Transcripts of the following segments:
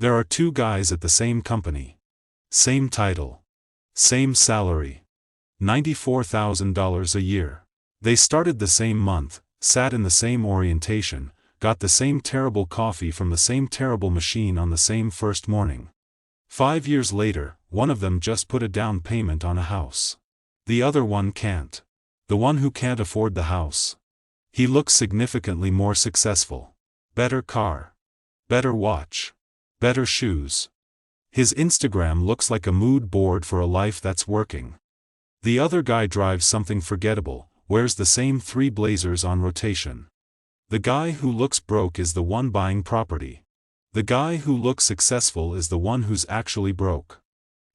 There are two guys at the same company. Same title. Same salary. $94,000 a year. They started the same month, sat in the same orientation, got the same terrible coffee from the same terrible machine on the same first morning. 5 years later, one of them just put a down payment on a house. The other one can't. The one who can't afford the house. He looks significantly more successful. Better car. Better watch. Better shoes. His Instagram looks like a mood board for a life that's working. The other guy drives something forgettable, wears the same 3 blazers on rotation. The guy who looks broke is the one buying property. The guy who looks successful is the one who's actually broke.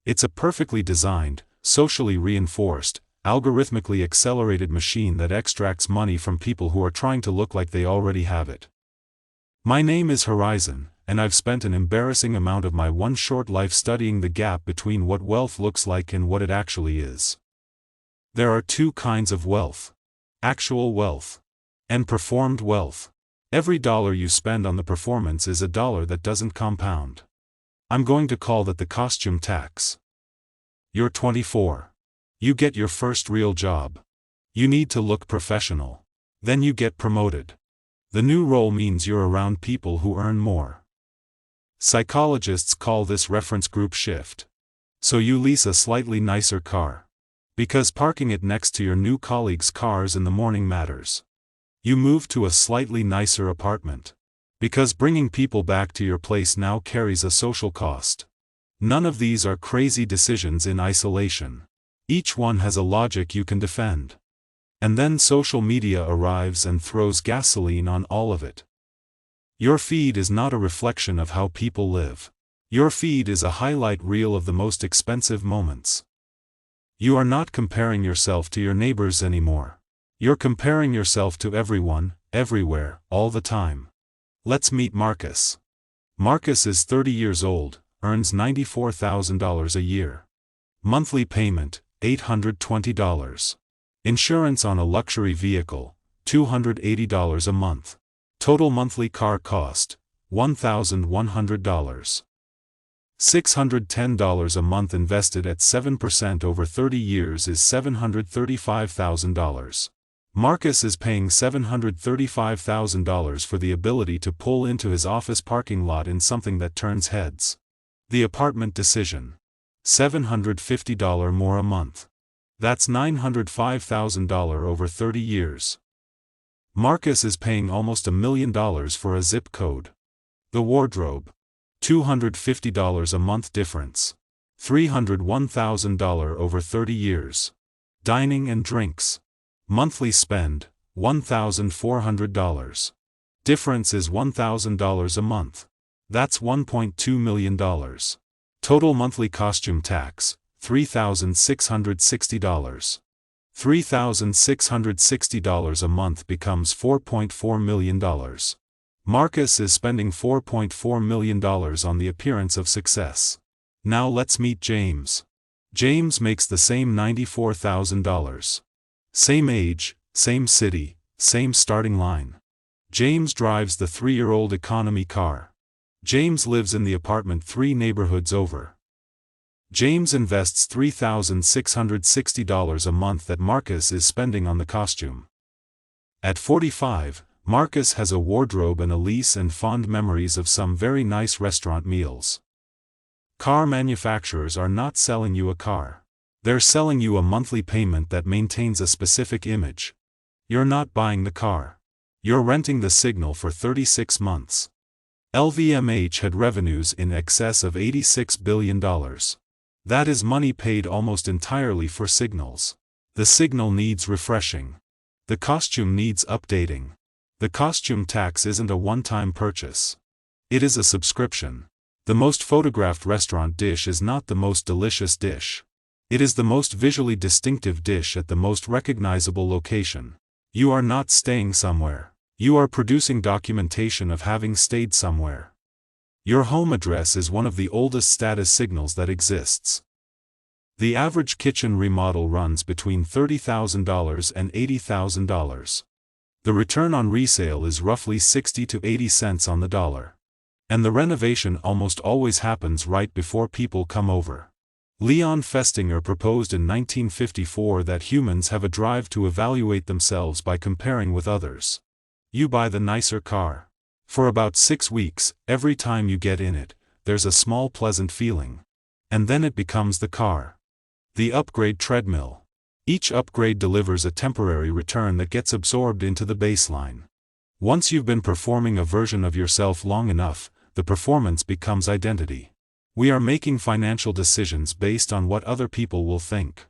It's a perfectly designed, socially reinforced, algorithmically accelerated machine that extracts money from people who are trying to look like they already have it. My name is Horizon, and I've spent an embarrassing amount of my one short life studying the gap between what wealth looks like and what it actually is. There are 2 kinds of wealth. Actual wealth. And performed wealth. Every dollar you spend on the performance is a dollar that doesn't compound. I'm going to call that the costume tax. You're 24. You get your first real job. You need to look professional. Then you get promoted. The new role means you're around people who earn more. Psychologists call this reference group shift. So you lease a slightly nicer car. Because parking it next to your new colleagues' cars in the morning matters. You move to a slightly nicer apartment. Because bringing people back to your place now carries a social cost. None of these are crazy decisions in isolation. Each one has a logic you can defend. And then social media arrives and throws gasoline on all of it. Your feed is not a reflection of how people live. Your feed is a highlight reel of the most expensive moments. You are not comparing yourself to your neighbors anymore. You're comparing yourself to everyone, everywhere, all the time. Let's meet Marcus. Marcus is 30 years old, earns $94,000 a year. Monthly payment, $820. Insurance on a luxury vehicle, $280 a month. Total monthly car cost, $1,100. $610 a month invested at 7% over 30 years is $735,000. Marcus is paying $735,000 for the ability to pull into his office parking lot in something that turns heads. The apartment decision. $750 more a month. That's $905,000 over 30 years. Marcus is paying almost $1 million for a zip code. The wardrobe. $250 a month difference. $301,000 over 30 years. Dining and drinks. Monthly spend, $1,400. Difference is $1,000 a month. That's $1.2 million. Total monthly costume tax, $3,660. $3,660 a month becomes $4.4 million. Marcus is spending $4.4 million on the appearance of success. Now let's meet James. James makes the same $94,000. Same age, same city, same starting line. James drives the 3-year-old economy car. James lives in the apartment 3 neighborhoods over. James invests $3,660 a month that Marcus is spending on the costume. At 45, Marcus has a wardrobe and a lease and fond memories of some very nice restaurant meals. Car manufacturers are not selling you a car. They're selling you a monthly payment that maintains a specific image. You're not buying the car. You're renting the signal for 36 months. LVMH had revenues in excess of $86 billion. That is money paid almost entirely for signals. The signal needs refreshing. The costume needs updating. The costume tax isn't a one-time purchase. It is a subscription. The most photographed restaurant dish is not the most delicious dish. It is the most visually distinctive dish at the most recognizable location. You are not staying somewhere. You are producing documentation of having stayed somewhere. Your home address is one of the oldest status signals that exists. The average kitchen remodel runs between $30,000 and $80,000. The return on resale is roughly 60 to 80 cents on the dollar. And the renovation almost always happens right before people come over. Leon Festinger proposed in 1954 that humans have a drive to evaluate themselves by comparing with others. You buy the nicer car. For about 6 weeks, every time you get in it, there's a small pleasant feeling. And then it becomes the car. The upgrade treadmill. Each upgrade delivers a temporary return that gets absorbed into the baseline. Once you've been performing a version of yourself long enough, the performance becomes identity. We are making financial decisions based on what other people will think.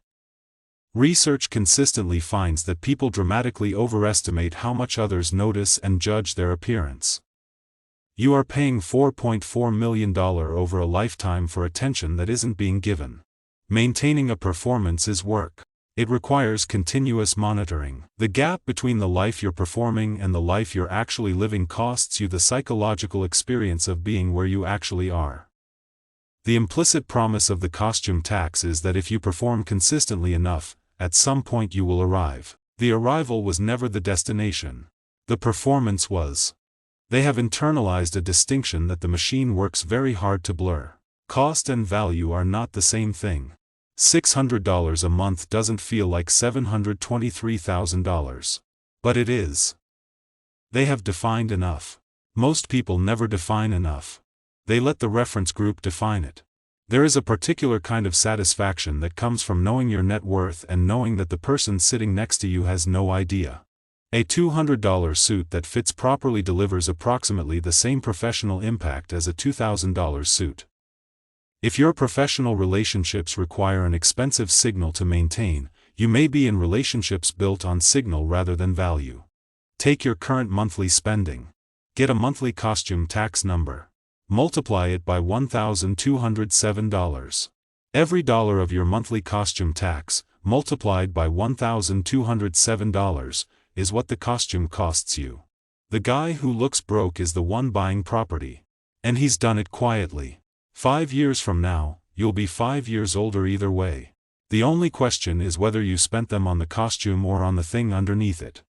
Research consistently finds that people dramatically overestimate how much others notice and judge their appearance. You are paying $4.4 million over a lifetime for attention that isn't being given. Maintaining a performance is work. It requires continuous monitoring. The gap between the life you're performing and the life you're actually living costs you the psychological experience of being where you actually are. The implicit promise of the costume tax is that if you perform consistently enough, at some point you will arrive. The arrival was never the destination. The performance was. They have internalized a distinction that the machine works very hard to blur. Cost and value are not the same thing. $600 a month doesn't feel like $723,000. But it is. They have defined enough. Most people never define enough. They let the reference group define it. There is a particular kind of satisfaction that comes from knowing your net worth and knowing that the person sitting next to you has no idea. A $200 suit that fits properly delivers approximately the same professional impact as a $2,000 suit. If your professional relationships require an expensive signal to maintain, you may be in relationships built on signal rather than value. Take your current monthly spending. Get a monthly costume tax number. Multiply it by $1,207. Every dollar of your monthly costume tax, multiplied by $1,207, is what the costume costs you. The guy who looks broke is the one buying property. And he's done it quietly. 5 years from now, you'll be 5 years older either way. The only question is whether you spent them on the costume or on the thing underneath it.